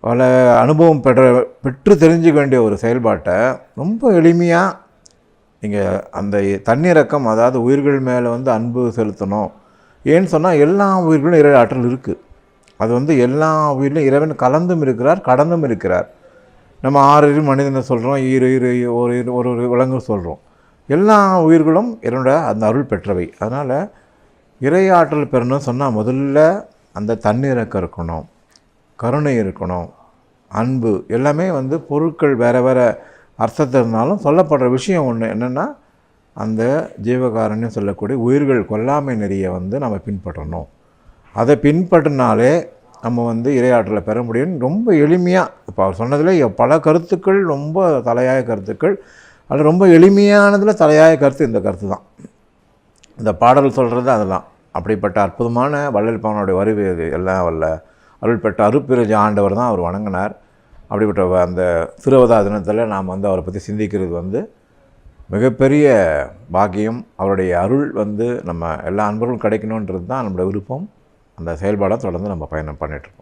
பல அனுபவம் பெற்று தெரிஞ்சுக்க வேண்டிய ஒரு செயல்பாட்டை ரொம்ப எளிமையாக நீங்கள் அந்த தன்னிறக்கம், அதாவது உயிர்கள் மேலே வந்து அன்பு செலுத்தணும். ஏன்னு சொன்னால் எல்லா உயிர்களும் இறை ஆற்றல் இருக்குது. அது வந்து எல்லா உயிரிலும் இறைவன் கலந்தும் இருக்கிறார், கடந்தும் இருக்கிறார். நம்ம 6 மனிதனை சொல்கிறோம், ஒரு விலங்கு சொல்கிறோம். எல்லா உயிர்களும் என்னோட அந்த அருள் பெற்றவை. அதனால் இறை ஆற்றல் பெறணும்னு சொன்னால் முதல்ல அந்த தன்னிறக்கம் இருக்கணும், கருணை இருக்கணும், அன்பு. எல்லாமே வந்து பொருட்கள் வேறு வேறு அர்த்தத்தை இருந்தாலும் சொல்லப்படுற விஷயம் ஒன்று என்னென்னா, அந்த ஜீவகாரண்யம் சொல்லக்கூடிய உயிர்கள் கொல்லாமை நெறியை வந்து நம்ம பின்பற்றணும். அதை பின்பற்றினாலே நம்ம வந்து இறையாற்றலை பெற முடியும்னு ரொம்ப எளிமையாக, இப்போ அவர் சொன்னதில் பல கருத்துக்கள், ரொம்ப தலையாய கருத்துக்கள். அதில் ரொம்ப எளிமையானதில் தலையாய கருத்து இந்த கருத்து தான். இந்த பாடல் சொல்கிறது அதெல்லாம். அப்படிப்பட்ட அற்புதமான வள்ளல் பெருமானுடைய வருகை அது. எல்லாம் வல்ல அருள் பெற்ற அருட்பெருஞ்ச ஆண்டவர் தான் அவர் வணங்கினார். அப்படிப்பட்ட அந்த திருவதார தினத்தில் நாம் வந்து அவரை பற்றி சிந்திக்கிறது வந்து மிகப்பெரிய பாக்கியம். அவருடைய அருள் வந்து நம்ம எல்லா அன்பர்களும் கிடைக்கணுன்றது தான் நம்மளோட விருப்பம். அந்த செயல்பாடாக தொடர்ந்து நம்ம பயணம் பண்ணிகிட்ருக்கோம்.